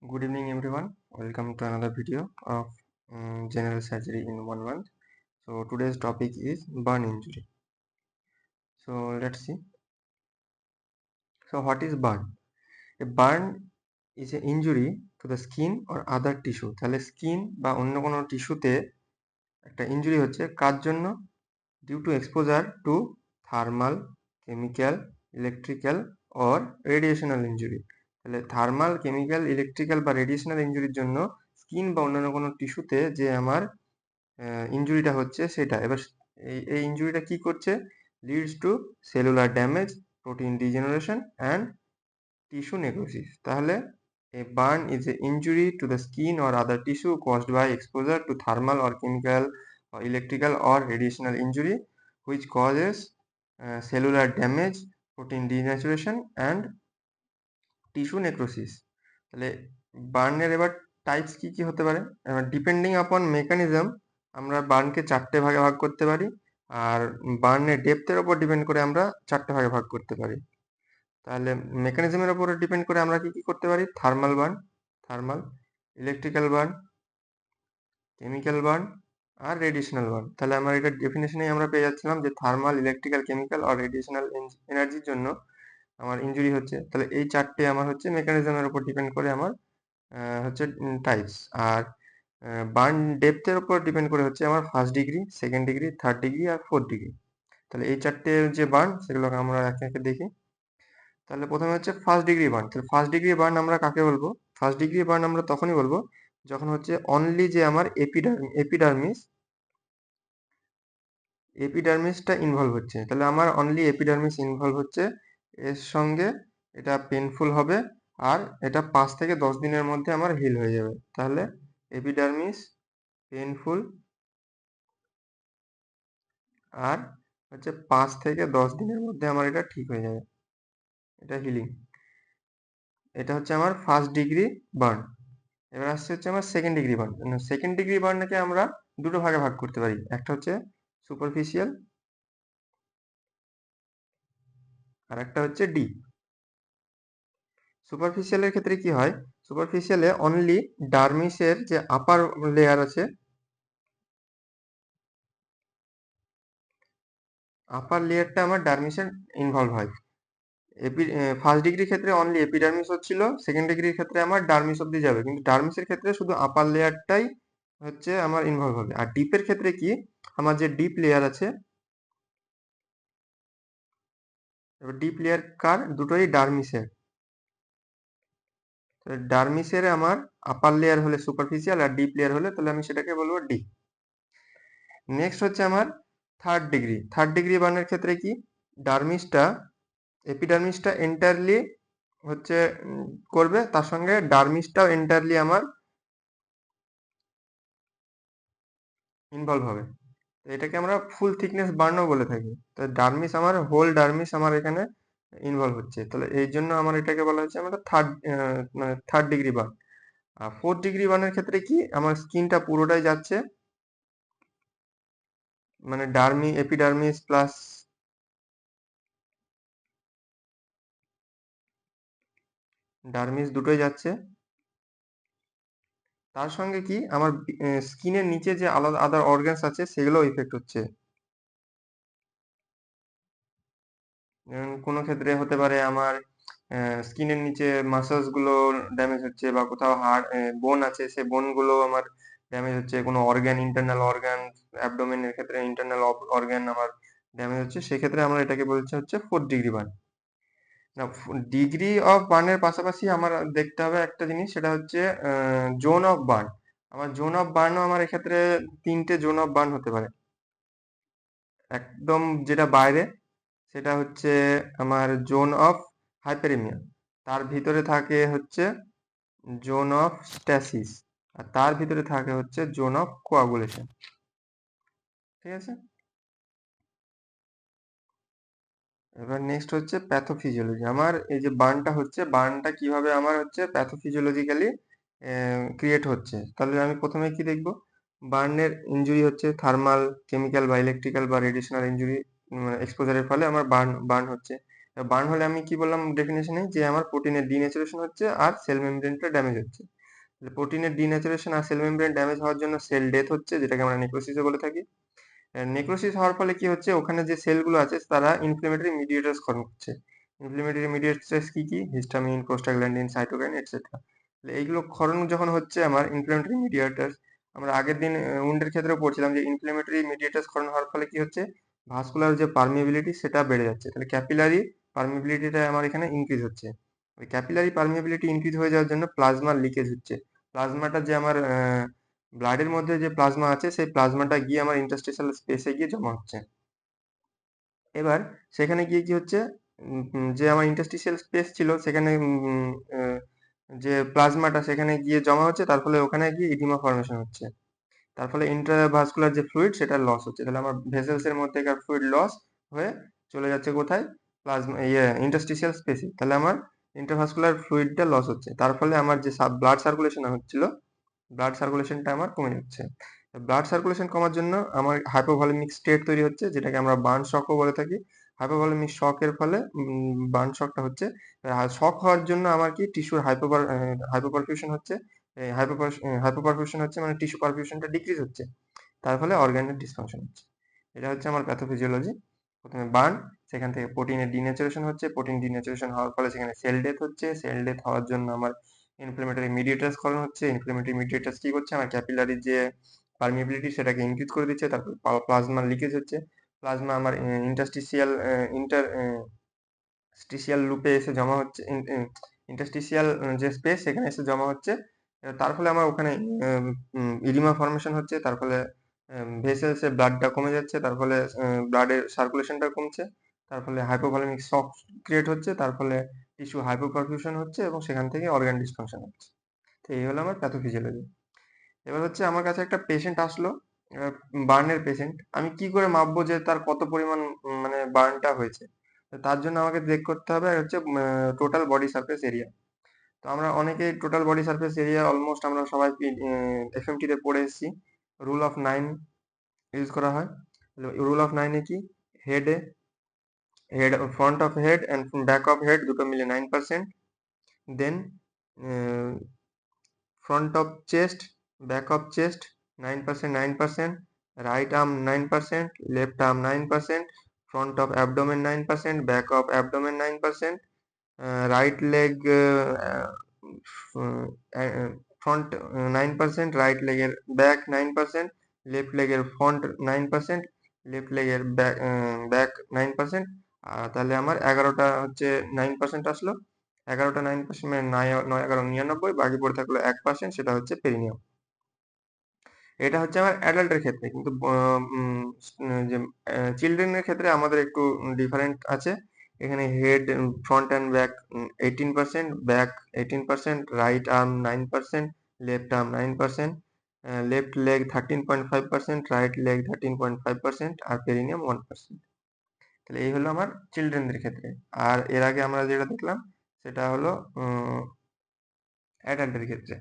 Good evening, everyone. Welcome to another video of general surgery in 1 month. So today's topic is burn injury. So let's see. So what is burn? A burn is an injury to the skin or other tissue. তাহলে skin বা অন্য কোনো টিস্যুতে একটা injury হচ্ছে কার জন্য? Due to exposure to thermal, chemical, electrical or radiational injury. তাহলে থার্মাল, কেমিক্যাল, ইলেকট্রিক্যাল বা রেডিয়েশনাল ইনজুরির জন্য স্কিন বা অন্যান্য কোনো টিস্যুতে যে আমার ইনজুরিটা হচ্ছে সেটা। এবার এই ইনজুরিটা কি করছে? Leads to cellular damage, protein degeneration and tissue necrosis. তাহলে a burn is an injury to the skin or other tissue caused by exposure to thermal or chemical or electrical or radiational injury which causes cellular damage, protein denaturation and tissue necrosis. তাহলে বার্নের এবার types কি হতে পারে? এবার depending আপন mechanism আমরা বার্নকে 4টে ভাগে ভাগ করতে পারি, আর বার্নের ডেপথের উপর ডিপেন্ড করে আমরা 4টে ভাগে ভাগ করতে পারি। তাহলে মেকানিজমের উপরে ডিপেন্ড করে আমরা কি করতে পারি? Thermal burn, electrical burn, chemical burn আর রেডিয়েশনাল বার্ন। তাহলে আমার এটা ডেফিনেশনেই আমরা পেয়ে যাচ্ছিলাম যে থার্মাল, ইলেকট্রিক্যাল, কেমিক্যাল আর রেডিয়েশনাল এনার্জির জন্য আমার ইনজুরি হচ্ছে। তাহলে এই 4টে আমার হচ্ছে মেকানিজমের উপর ডিপেন্ড করে আমার হচ্ছে টাইপস। আর বার্ন ডেপথের উপর ডিপেন্ড করে হচ্ছে আমার first degree, second degree, third degree আর ফোর্থ ডিগ্রি। তাহলে এই 4টে যে বার্ন সেগুলোকে আমরা একে একে দেখি। তাহলে প্রথমে হচ্ছে ফার্স্ট ডিগ্রি বার্ন। তাহলে ফার্স্ট ডিগ্রি বার্ন আমরা কাকে বলবো? ফার্স্ট ডিগ্রি বার্ন আমরা তখনই বলবো যখন হচ্ছে অনলি যে আমার এপিডার্মিসটা ইনভলভ হচ্ছে। তাহলে আমার অনলি এপিডার্মিস ইনভলভ হচ্ছে, এর সঙ্গে এটা পেনফুল হবে আর এটা 5 থেকে 10 দিনের মধ্যে আমার হিল হয়ে যাবে। তাহলে এপিডার্মিস পেনফুল আর হচ্ছে 5 থেকে 10 দিনের মধ্যে আমার এটা ঠিক হয়ে যাবে, এটা হিলিং। এটা হচ্ছে আমার ফার্স্ট ডিগ্রি বার্ন। এবার আসছে হচ্ছে আমার second degree burn. Second degree বার্নকে আমরা দুটো ভাগে ভাগ করতে পারি, একটা হচ্ছে সুপারফিশিয়াল আর একটা হচ্ছে ডিপ। সুপারফিশিয়ালের ক্ষেত্রে কি হয়? সুপারফিশিয়ালে অনলি ডার্মিসের যে আপার লেয়ার আছে, আপার লেয়ারটা আমার ডার্মিসের ইনভলভ হয়। ফার্স্ট ডিগ্রির ক্ষেত্রে অনলি এপিডার্মিস হচ্ছিল, সেকেন্ড ডিগ্রির ক্ষেত্রে আমার ডার্মিস অব্দি যাবে, কিন্তু ডার্মিসের ক্ষেত্রে শুধু আপার লেয়ারটাই হচ্ছে আমার ইনভলভ হবে। আর ডিপের ক্ষেত্রে কি, আমার যে ডিপ লেয়ার আছে, এবার ডিপ লেয়ার কার? দুটোই ডার্মিসের। ডার্মিসের আমার আপার লেয়ার হলে সুপারফিশিয়াল আর ডিপ লেয়ার হলে তাহলে আমি সেটাকে বলবো ডিপ। নেক্সট হচ্ছে আমার থার্ড ডিগ্রি। থার্ড ডিগ্রি বার্নের ক্ষেত্রে কি, ডার্মিসটা এপিডার্মিসটা এন্টারলি হচ্ছে করবে, তার সঙ্গে ডার্মিসটাও এন্টারলি আমার ইনভলভ হবে। তো এটাকে আমরা ফুল থিকনেস বার্নও বলে থাকি। তো ডার্মিস আমার হোল ডার্মিস আমার এখানে ইনভলভ হচ্ছে, তাহলে এই জন্য আমার এটাকে বলা হচ্ছে আমরা মানে থার্ড ডিগ্রি বার্ন। আর ফোর্থ ডিগ্রি বার্নের ক্ষেত্রে কি, আমার স্কিনটা পুরোটাই যাচ্ছে, মানে এপিডার্মিস প্লাস ডার্মিস দুটোই যাচ্ছে। তার সঙ্গে কি আমার স্কিনের নিচে যে আলাদা আদার অর্গানস আছে সেগুলোও ইফেক্ট হচ্ছে। কোনো ক্ষেত্রে হতে পারে আমার স্কিনের নিচে মাসলস গুলো ড্যামেজ হচ্ছে, বা কোথাও হাড় বোন আছে সেই বোন গুলো আমার ড্যামেজ হচ্ছে, কোনো অর্গান, ইন্টারনাল অর্গান, অ্যাবডোমেনের ক্ষেত্রে ইন্টারনাল অর্গান আমার ড্যামেজ হচ্ছে, সেক্ষেত্রে আমরা এটাকে বলছি হচ্ছে ফোর্থ ডিগ্রি বার্ন। না, ডিগ্রি অফ বার্নের পাশাপাশি আমার দেখতে হবে একটা জিনিস, সেটা হচ্ছে জোন অফ বার্ন। আমার জোন অফ বার্নও আমার এক্ষেত্রে 3টে জোন অফ বার্ন হতে পারে। একদম যেটা বাইরে সেটা হচ্ছে আমার জোন অফ হাইপেরিমিয়া, তার ভিতরে থাকে হচ্ছে জোন অফ স্ট্যাসিস, আর তার ভিতরে থাকে হচ্ছে জোন অফ কোয়াগুলেশন। ঠিক আছে, এবার নেক্সট হচ্ছে প্যাথোফিজিওলজি। আমার এই যে বার্নটা হচ্ছে, বার্নটা কিভাবে আমার হচ্ছে প্যাথোফিজিওলজিক্যালি ক্রিয়েট হচ্ছে। তাহলে আমি প্রথমে কি দেখব, বার্নের ইনজুরি হচ্ছে থার্মাল, কেমিক্যাল বা ইলেকট্রিক্যাল বা রেডিয়েশনাল ইনজুরি এক্সপোজারের ফলে আমার বার্ন হচ্ছে। বার্ন হলে আমি কি বললাম ডেফিনেশনে, যে আমার প্রোটিনের ডিনেচারেশন হচ্ছে আর সেল মেমব্রেনটা ড্যামেজ হচ্ছে। প্রোটিনের ডিনেচারেশন আর সেল মেমব্রেন ড্যামেজ হওয়ার জন্য সেল ডেথ হচ্ছে, যেটাকে আমরা নেক্রোসিসও বলে থাকি। নেক্রোসিস হওয়ার ফলে কি হচ্ছে, ওখানে যে সেলগুলো আছে তারা ইনফ্লেমেটরি মিডিয়েটরস ক্ষরণ করছে। ইনফ্লেমেটরি মিডিয়েটরস কি কি? Histamine, prostaglandin, cytokine etcetera. এইগুলো ক্ষরণ যখন হচ্ছে আমার ইনফ্লেমেটরি মিডিয়েটরস, আমরা আগের দিন উন্ডের ক্ষেত্রেও পড়ছিলাম যে ইনফ্লেমেটরি মিডিয়েটরস ক্ষরণ হওয়ার ফলে কি হচ্ছে, ভাস্কুলার যে পারমিবিলিটি সেটা বেড়ে যাচ্ছে। তাহলে ক্যাপিলারি পারমিবিলিটিটা আমার এখানে ইনক্রিজ হচ্ছে। ওই ক্যাপিলারি পারমিবিলিটি ইনক্রিজ হয়ে যাওয়ার জন্য প্লাজমার লিকেজ হচ্ছে। প্লাজমাটা যে আমার ব্লাডের মধ্যে যে প্লাজমা আছে সেই প্লাজমাটা গিয়ে আমার ইন্টারস্টিশিয়াল স্পেসে গিয়ে জমা হচ্ছে। এবার সেখানে গিয়ে কি হচ্ছে, যে আমার ইন্টারস্টিশিয়াল স্পেস ছিল সেখানে যে প্লাজমাটা সেখানে গিয়ে জমা হচ্ছে, তার ফলে ওখানে গিয়ে ইডিমা ফর্মেশন হচ্ছে। তার ফলে ইন্ট্রাভাস্কুলার যে ফ্লুইড সেটা লস হচ্ছে। তাহলে আমার ভেসেলস এর মধ্যেকার ফ্লুইড লস হয়ে চলে যাচ্ছে কোথায়? প্লাজমা ইন্টারস্টিশিয়াল স্পেসে। তাহলে আমার ইন্ট্রাভাস্কুলার ফ্লুইডটা লস হচ্ছে। তার ফলে আমার যে ব্লাড সার্কুলেশন হচ্ছিল, ব্লাড সার্কুলেশনটা আমার কমে যাচ্ছে। ব্লাড সার্কুলেশন কমার জন্য আমার হাইপোভলিমিক স্টেট তৈরি হচ্ছে, যেটাকে আমরা বার্ন শকও বলে থাকি। হাইপোভলিমিক শকের ফলে বার্ন শকটা হচ্ছে। শক হওয়ার জন্য আমার কি টিস্যুর হাইপোপারফিউশন হচ্ছে। হাইপোপারফিউশন হচ্ছে মানে টিস্যু পারফিউশনটা ডিক্রিজ হচ্ছে। তার ফলে অর্গানের ডিসফাংশন হচ্ছে। এটা হচ্ছে আমার প্যাথোফিজিওলজি। প্রথমে বার্ন, সেখান থেকে প্রোটিনের ডিনেচারেশন হচ্ছে। প্রোটিন ডিনেচারেশন হওয়ার ফলে সেখানে সেল ডেথ হচ্ছে। সেল ডেথ হওয়ার জন্য আমার ইনফ্লেমেটরি মিডিয়েটার্স ক্ষরণ হচ্ছে। ইনফ্লেমেটরি মিডিয়েটার্স কি করছে, আমার ক্যাপিলারির যে পারমিবিলিটি সেটাকে ইনক্রিজ করে দিচ্ছে। তারপর প্লাজমা লিকেজ হচ্ছে। প্লাজমা আমার ইন্টারস্টিশিয়াল লুপে এসে জমা হচ্ছে। ইন্টারস্টিশিয়াল যে স্পেস সেখানে এসে জমা হচ্ছে। তার ফলে আমার ওখানে ইডিমা ফর্মেশন হচ্ছে। তার ফলে ভেসেলসে ব্লাডটা কমে যাচ্ছে। তার ফলে ব্লাডের সার্কুলেশনটা কমছে। তার ফলে হাইপোভলিমিক শক ক্রিয়েট হচ্ছে। তার ফলে টিস্যু হাইপোপারফিউশন হচ্ছে এবং সেখান থেকে অর্গান ডিসফাংশন হচ্ছে। তো এই হলো আমার প্যাথোফিজিওলজি। এবার হচ্ছে আমার কাছে একটা পেশেন্ট আসলো, বার্নের পেশেন্ট। আমি কি করে মাপবো যে তার কত পরিমাণ মানে বার্নটা হয়েছে? তো তার জন্য আমাকে চেক করতে হবে হচ্ছে টোটাল বডি সারফেস এরিয়া। তো আমরা অনেকেই total body surface area almost আমরা সবাই এফএমটি তে পড়ে এসেছি। রুল অফ 9 ইউজ করা হয়। রুল অফ 9 এ কি, হেডে head front of head and back of head দুটো মিলে 9%। দেন front of chest, back of chest 9%, 9%, right arm 9%, left arm 9%, front of abdomen 9%, back of abdomen 9%, right leg front 9%, right leg এর back 9%, left leg এর front 9%, left leg এর back 9%। তাহলে আমার 11টা হচ্ছে 9% আসলো। 11টা 9% মানে 9 99, বাকি পড়ে থাকলো 1%, সেটা হচ্ছে পেরিনিয়াম। এটা হচ্ছে আমার অ্যাডাল্টের ক্ষেত্রে। কিন্তু যে চিলড্রেনের ক্ষেত্রে আমাদের একটু ডিফারেন্ট আছে। এখানে head front and back 18%, back 18%, right arm 9%, left arm 9%, left leg 13.5%, right leg 13.5% আর পেরিনিয়াম 1%। তাহলে এই হলো আমার চিলড্রেনদের ক্ষেত্রে। আর এর আগে আমরা যেটা দেখলাম সেটা হলো অ্যাডাল্টের ক্ষেত্রে।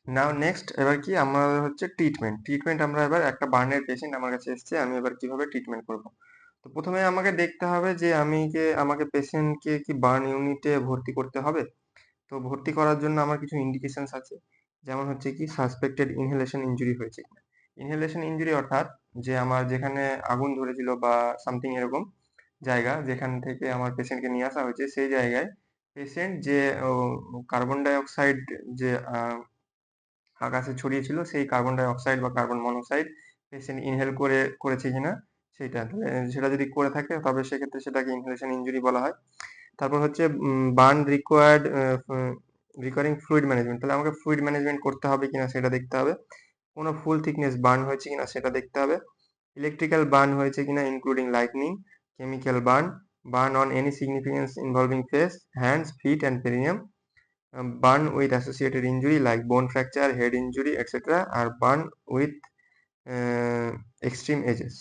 নাও নেক্সট, এবার কি আমাদের হচ্ছে ট্রিটমেন্ট। আমরা এবার একটা বার্নের পেশেন্ট আমার কাছে এসছে, আমি এবার কিভাবে ট্রিটমেন্ট করব। তো প্রথমে আমাকে দেখতে হবে যে আমাকে পেশেন্টকে কি বার্ন ইউনিটে ভর্তি করতে হবে। তো ভর্তি করার জন্য আমার কিছু ইন্ডিকেশনস আছে। যেমন হচ্ছে কি, সাসপেক্টেড ইনহেলেশন ইনজুরি হয়েছে কিনা। ইনহেলেশন ইনজুরি অর্থাৎ যে আমার যেখানে আগুন ধরেছিল বা সামথিং এরকম জায়গা যেখান থেকে আমার পেশেন্টকে নিয়ে আসা হয়েছে, সেই জায়গায় পেশেন্ট যে কার্বন ডাই অক্সাইড যে আকাশে ছড়িয়েছিল, সেই কার্বন ডাই অক্সাইড বা কার্বন মনোক্সাইড পেশেন্ট ইনহেল করেছে কিনা সেটা। তাহলে সেটা যদি করে থাকে তবে সেক্ষেত্রে সেটাকে ইনহেলেশন ইনজুরি বলা হয়। তারপর হচ্ছে বার্ন রিকোয়ারিং ফ্লুইড ম্যানেজমেন্ট। তাহলে আমাকে ফ্লুইড ম্যানেজমেন্ট করতে হবে কিনা সেটা দেখতে হবে। কোনো ফুল থিকনেস বার্ন হয়েছে কিনা সেটা দেখতে হবে। ইলেকট্রিক্যাল বার্ন হয়েছে কিনা including lightning, chemical burn on any significance involving face, hands, feet and perineum, burn with associated injury like bone fracture, head injury, etc. আর burn with extreme ages,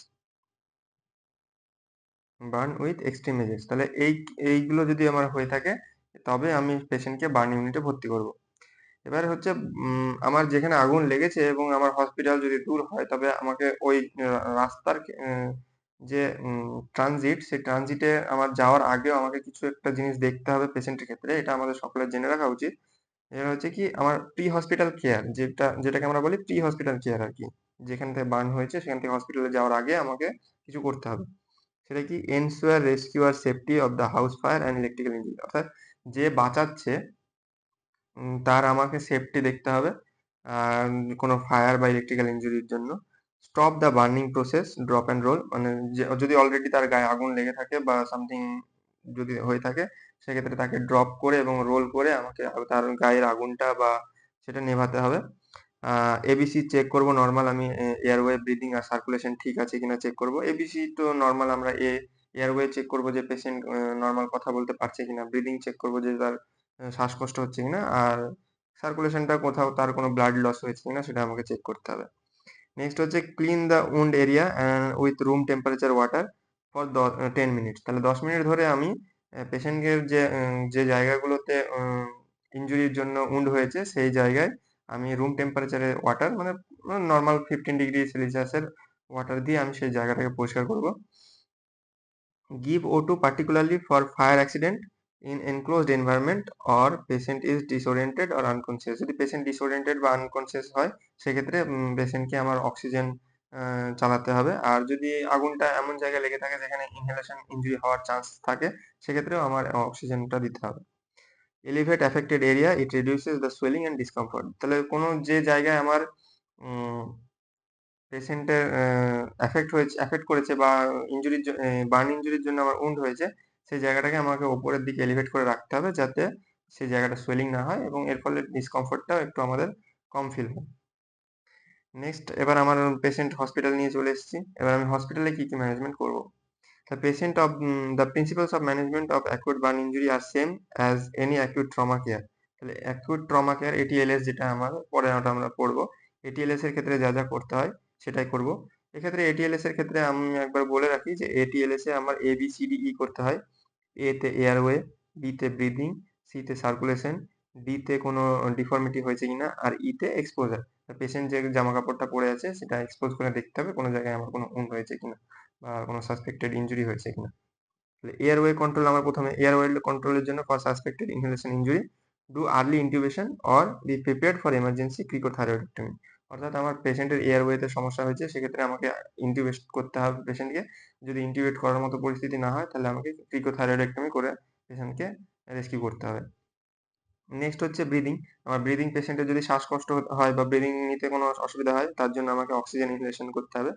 তাহলে এইগুলো যদি আমার হয়ে থাকে তবে আমি পেশেন্টকে বার্ন ইউনিটে ভর্তি করব। এবার হচ্ছে আমার যেখানে আগুন লেগেছে এবং আমার হসপিটাল যদি দূর হয়, তবে আমাকে ওই রাস্তার যে ট্রানজিট, সেই ট্রানজিটে আমার যাওয়ার আগেও আমাকে কিছু একটা জিনিস দেখতে হবে পেশেন্টের ক্ষেত্রে। এটা আমাদের সকলের জেনে রাখা উচিত। এটা হচ্ছে কি, আমার প্রি হসপিটাল কেয়ার, যেটাকে আমরা বলি প্রি হসপিটাল কেয়ার আর কি। যেখান থেকে বার্ন হয়েছে সেখান থেকে হসপিটালে যাওয়ার আগে আমাকে কিছু করতে হবে। সেটা কি, এনশিওর রেস্কিউ আর safety of the house fire and electrical engine. অর্থাৎ যে বাঁচাচ্ছে তার আমাকে সেফটি দেখতে হবে কোনো ফায়ার বা ইলেকট্রিক্যাল ইনজুরির জন্য। Stop the burning process, drop and roll, মানে যদি অলরেডি তার গায়ে আগুন লেগে থাকে বা সামথিং যদি হয়ে থাকে, সেক্ষেত্রে তাকে ড্রপ করে এবং রোল করে আমাকে তার গায়ের আগুনটা বা সেটা নেভাতে হবে। এবিসি চেক করব নর্মাল, আমি এয়ারওয়ে, ব্রিদিং আর সার্কুলেশন ঠিক আছে কিনা চেক করব। এবিসি তো নর্মাল, আমরা এয়ারওয়ে চেক করব যে পেশেন্ট নর্মাল কথা বলতে পারছে কিনা, ব্রিদিং চেক করব যে তার শ্বাসকষ্ট হচ্ছে কিনা, আর সার্কুলেশনটা কোথাও তার কোনো ব্লাড লস হয়েছে কিনা সেটা আমাকে চেক করতে হবে। নেক্সট হচ্ছে clean the wound area with room temperature water for 10 minutes. তাহলে 10 মিনিট ধরে আমি পেশেন্টের যে জায়গাগুলোতে ইনজুরির জন্য উন্ড হয়েছে সেই জায়গায় আমি রুম টেম্পারেচারে ওয়াটার, মানে নর্মাল 15 ডিগ্রি সেলসিয়াসের ওয়াটার দিয়ে আমি সেই জায়গাটাকে পরিষ্কার করব। Give O2 particularly for fire accident in enclosed environment or patient is disoriented or unconscious। যদি পেশেন্ট ডিসওরিয়েন্টেড বা আনকনসিয়াস হয়, সেক্ষেত্রে পেশেন্টকে আমার অক্সিজেন চালাতে হবে। আর যদি আগুনটা এমন জায়গায় লেগে থাকে যেখানে ইনহেলেশন ইনজুরি হওয়ার চান্স থাকে, সেক্ষেত্রেও আমার অক্সিজেনটা দিতে হবে। Elevate affected area, it reduces the swelling and discomfort. তাহলে কোনো যে জায়গায় আমার পেশেন্টের এফেক্ট করেছে বা বার্ন ইনজুরির জন্য আমার উন্ড হয়েছে, সেই জায়গাটাকে আমাকে উপরের দিকে এলিভেট করে রাখতে হবে, যাতে সেই জায়গাটা সোয়েলিং না হয় এবং এর ফলে ডিসকমফর্টটাও একটু আমাদের কম ফিল হয়। নেক্সট, এবার আমার পেশেন্ট হসপিটাল নিয়ে চলে এসেছি। এবার আমি হসপিটালে কি কি ম্যানেজমেন্ট করব। The principles of management of acute burn injury are same as any acute trauma care। তাহলে acute trauma care ATLS, যেটা আমার পরে ওটা আমরা পড়বো। ATLS এর ক্ষেত্রে যা যা করতে হয় সেটাই করব। এক্ষেত্রে ATLS এর ক্ষেত্রে আমি একবার বলে রাখি যে ATLS এ আমার ABCDE করতে হয়। A তে এয়ারওয়ে, B তে ব্রিদিং, C তে সার্কুলেশন, D তে কোনো ডিফর্মিটি হয়েছে কিনা, আর E তে এক্সপোজার। পেশেন্ট যে জামা কাপড়টা পরে আছে সেটা এক্সপোজ করে দেখতে হবে কোনো জায়গায় আমার কোনো উন্ড হয়েছে কিনা বা কোনো সাসপেক্টেড ইনজুরি হয়েছে কিনা। তাহলে এয়ারওয়ে কন্ট্রোল, আমার প্রথমে এয়ারওয়ে কন্ট্রোলের জন্য for suspected inhalation injury do early intubation or be prepared for emergency cricothyroidectomy. অর্থাৎ আমার পেশেন্টের এয়ারওয়েতে সমস্যা হয়েছে, সেক্ষেত্রে আমাকে ইন্টিউবেট করতে হবে পেশেন্টকে। যদি ইন্টিউবেট করার মতো পরিস্থিতি না হয়, তাহলে আমাকে ক্রিকোথাইরয়েডেক্টমি করে পেশেন্টকে রেস্কিউ করতে হবে। নেক্সট হচ্ছে ব্রিদিং। আমার ব্রিদিং পেশেন্টের যদি শ্বাসকষ্ট হয় বা ব্রিদিং নিতে কোনো অসুবিধা হয়, তার জন্য আমাকে অক্সিজেন ইনহেলেশন করতে হবে।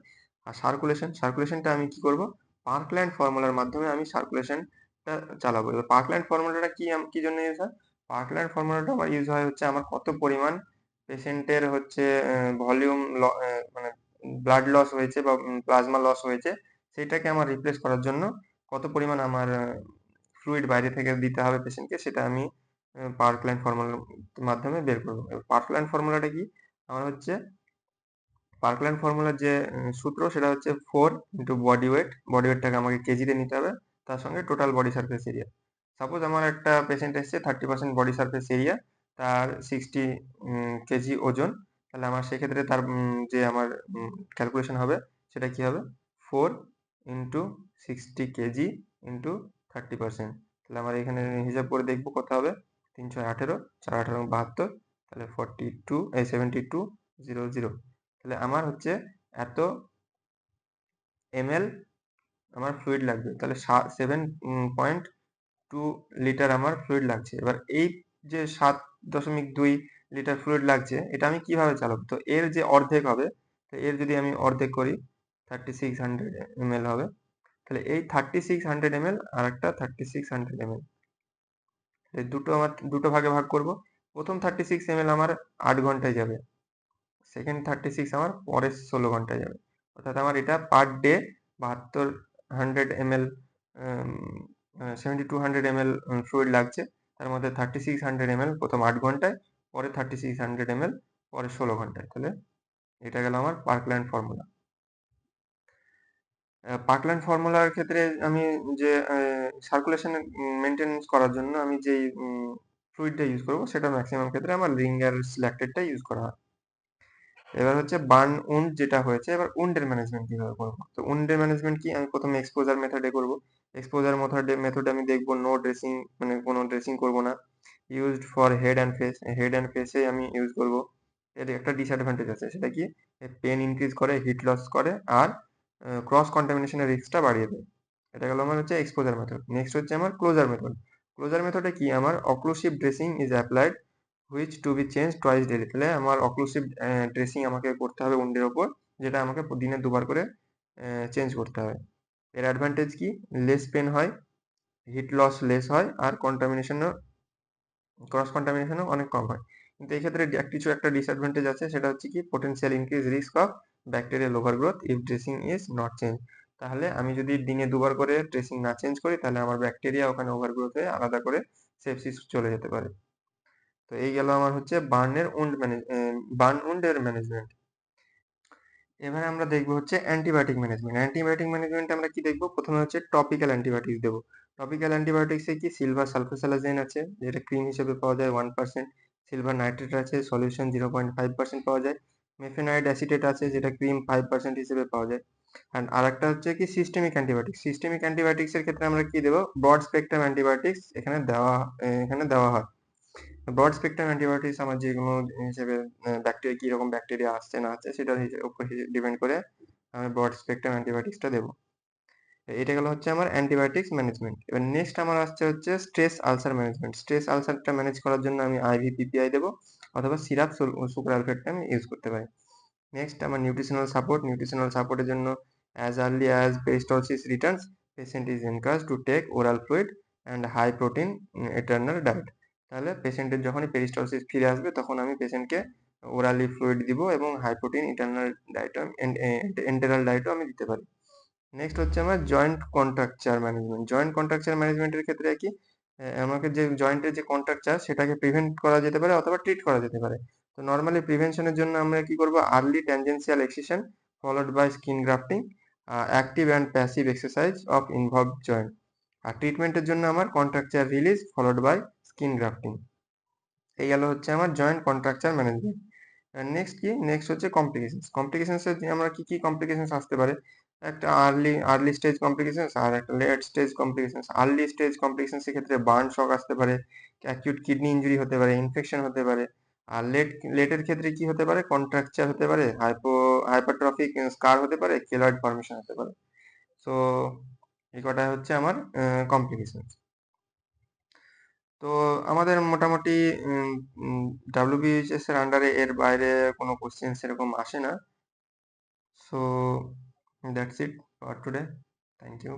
আর সার্কুলেশনটা আমি কি করব, পার্কল্যান্ড ফর্মুলার মাধ্যমে আমি সার্কুলেশনটা চালাবো। এবার পার্কল্যান্ড ফর্মুলাটা কি জন্য ইউজ হয়? পার্কল্যান্ড ফর্মুলাটা আমার ইউজ হয় হচ্ছে আমার কত পরিমাণ পেশেন্টের হচ্ছে ভলিউম, মানে ব্লাড লস হয়েছে বা প্লাজমা লস হয়েছে, সেটাকে আমার রিপ্লেস করার জন্য কত পরিমাণ আমার ফ্লুইড বাইরে থেকে দিতে হবে পেশেন্টকে, সেটা আমি পার্কল্যান্ড ফর্মুলার মাধ্যমে বের করব। এবার পার্কল্যান্ড ফর্মুলাটা কি? আমার হচ্ছে পার্কল্যান্ড ফর্মুলার যে সূত্র, সেটা হচ্ছে 4 ইন্টু বডি ওয়েট। বডি ওয়েটটাকে আমাকে কেজিতে নিতে হবে, তার সঙ্গে total body surface area. Suppose আমার একটা পেশেন্ট এসছে 30% বডি সারফেস এরিয়া, তার 60 কেজি ওজন। তাহলে আমার সেক্ষেত্রে তার যে আমার ক্যালকুলেশন হবে, সেটা কি হবে, 4 ইন্টু 60 কেজি ইন্টু 30%। তাহলে আমার এখানে হিসাব করে দেখবো কত হবে, 318, 4 18 72, তাহলে 72,000। তাহলে আমার হচ্ছে এত ml আমার ফ্লুইড লাগবে। তাহলে 7.2 লিটার আমার ফ্লুইড লাগছে। এবার এই যে 7.2 লিটার ফ্লুইড লাগছে, এটা আমি কিভাবে চালাবো? তো এর যে অর্ধেক হবে, তো এর যদি আমি অর্ধেক করি, 3600 ml হবে। তাহলে এই 3600 ml আর একটা 3600 ml, এই দুটো ভাগে ভাগ করব। প্রথম 36 ml আমার 8 ঘন্টায় যাবে, সেকেন্ড 36 আমার পরের 16 ঘন্টায় যাবে। অর্থাৎ আমার এটা per day 7200 ml, 7200 ml fluid লাগছে। তার মধ্যে 3600 ml প্রথম 8 ঘন্টায়, পরে 3600 ml পরের 16 ঘন্টায়। তাহলে এটা গেল আমার পার্কল্যান্ড ফর্মুলা। পার্কল্যান্ড ফর্মুলার ক্ষেত্রে আমি যে সার্কুলেশন মেনটেন্স করার জন্য আমি যেই ফ্লুইডটা ইউজ করবো সেটা ম্যাক্সিমাম ক্ষেত্রে আমার রিঙ্গার সিলেক্টেডটা ইউজ করা হয়। এবার হচ্ছে বার্ন উন্ড যেটা হয়েছে, এবার উন্ডের ম্যানেজমেন্ট কিভাবে করবো। তো উন্ডের ম্যানেজমেন্ট কি, আমি প্রথমে এক্সপোজার মেথডে করব। এক্সপোজার মেথডে আমি দেখবো নো ড্রেসিং, মানে কোনো ড্রেসিং করব না। Used for head and face, head and ফেসে আমি ইউজ করব। এর একটা ডিসঅ্যাডভান্টেজ আছে, সেটা কি পেন ইনক্রিজ করে, হিট লস করে, আর ক্রস কন্টামিনেশনের রিস্কটা বাড়িয়ে দেয়। এটা গেল আমার হচ্ছে এক্সপোজার মেথড। নেক্সট হচ্ছে আমার ক্লোজার মেথড। ক্লোজার মেথডে কি, আমার occlusive dressing is applied which to be change twice daily. তাহলে আমার অক্লুসিভ ড্রেসিং আমাকে করতে হবে উন্ডের ওপর, যেটা আমাকে দিনে দুবার করে চেঞ্জ করতে হবে। এর অ্যাডভান্টেজ কি, লেস পেন হয়, হিট লস লেস হয়, আর ক্রস কন্টামিনেশনও অনেক কম হয়। কিন্তু এই ক্ষেত্রে কিছু একটা ডিসঅ্যাডভান্টেজ আছে, সেটা হচ্ছে কি potential increase risk of bacterial overgrowth if dressing is not change. তাহলে আমি যদি দিনে দুবার করে ড্রেসিং না চেঞ্জ করি, তাহলে আমার ব্যাকটেরিয়া ওখানে ওভারগ্রোথ হয়ে আলাদা করে সেপসিস চলে যেতে পারে। তো এই গেল আমার হচ্ছে বার্ন উন্ড এর ম্যানেজমেন্ট। এবারে আমরা দেখবো হচ্ছে অ্যান্টিবায়োটিক ম্যানেজমেন্ট। অ্যান্টিবায়োটিক ম্যানেজমেন্ট আমরা কি দেখবো, প্রথমে হচ্ছে টপিক্যাল অ্যান্টিবায়োটিক্স দেবো। টপিক্যাল অ্যান্টিবায়োটিক্সে কি সিলভার সালফোসালাজাইন আছে, যেটা ক্রিম হিসেবে পাওয়া যায় 1%। সিলভার নাইট্রেট আছে, সলিউশন 0.5% পাওয়া যায়। মেফেনাইড অ্যাসিটেট আছে, যেটা ক্রিম 5% হিসেবে পাওয়া যায়। অ্যান্ড আরেকটা হচ্ছে কি সিস্টেমিক অ্যান্টিবায়োটিক্স। সিস্টেমিক অ্যান্টিবায়োটিক্স এর ক্ষেত্রে আমরা কি দেবো, ব্রড স্পেকট্রাম অ্যান্টিবায়োটিক্স এখানে দেওয়া হয়। ব্রড স্পেকট্রাম অ্যান্টিবায়োটিক্স আমার যেগুলো হিসেবে ব্যাকটেরিয়া কি রকম ব্যাকটেরিয়া আসছে না আসছে সেটার উপর ডিপেন্ড করে আমি ব্রড স্পেকট্রাম অ্যান্টিবায়োটিক্সটা দেবো। এটা গেল হচ্ছে আমার অ্যান্টিবায়োটিক্স ম্যানেজমেন্ট। এবার নেক্সট আমার আসছে হচ্ছে স্ট্রেস আলসার ম্যানেজমেন্ট। স্ট্রেস আলসারটা ম্যানেজ করার জন্য আমি আইভি পিপিআই দেবো, অথবা সিরাপ সুপারআলফেটটা আমি ইউজ করতে পারি। নেক্সট আমার নিউট্রিশনাল সাপোর্ট। নিউট্রিশনাল সাপোর্টের জন্য as early as peristalsis returns patient is encourage to take oral fluid and high protein ইটারনাল ডায়েট। তাহলে পেশেন্টের যখনই পেরিস্টলসিস ফিরে আসবে, তখন আমি পেশেন্টকে ওরালি ফ্লুইড দিব এবং হাই প্রোটিন ইটারনাল ডায়েট এন্টেরাল ডায়েটও আমি দিতে পারি। নেক্সট হচ্ছে আমার joint contracture management. Joint contracture ম্যানেজমেন্টের ক্ষেত্রে কি, আমাকে যে জয়েন্টের যে কন্ট্রাকচার সেটাকে প্রিভেন্ট করা যেতে পারে অথবা ট্রিট করা যেতে পারে। তো নর্মালি প্রিভেনশনের জন্য আমরা কি করব, early tangential excision followed by skin grafting, active and passive exercise of involve joint. আর ট্রিটমেন্টের জন্য আমার contracture release followed by skin grafting. এই গেল হচ্ছে আমার জয়েন্ট কন্ট্রাকচার ম্যানেজমেন্ট। নেক্সট কি, নেক্সট হচ্ছে কমপ্লিকেশনস। কমপ্লিকেশনসের আমরা কি কমপ্লিকেশনস আসতে পারে, একটা আর্লি স্টেজ কমপ্লিকেশনস আর একটা late stage complications. Early stage complications এর ক্ষেত্রে বার্ন শক আসতে পারে, অ্যাকিউট কিডনি ইনজুরি হতে পারে, ইনফেকশন হতে পারে। আর লেটের ক্ষেত্রে কি হতে পারে, কন্ট্রাকচার হতে পারে, হাইপারট্রফিক স্কার হতে পারে, কেলয়েড ফর্মেশন হতে পারে। সো এই কটা হচ্ছে আমার কমপ্লিকেশনস। তো আমাদের মোটামুটি WBHS এর আন্ডারে এর বাইরে কোনো কোশ্চেন সেরকম আসে না। So that's it for today. Thank you.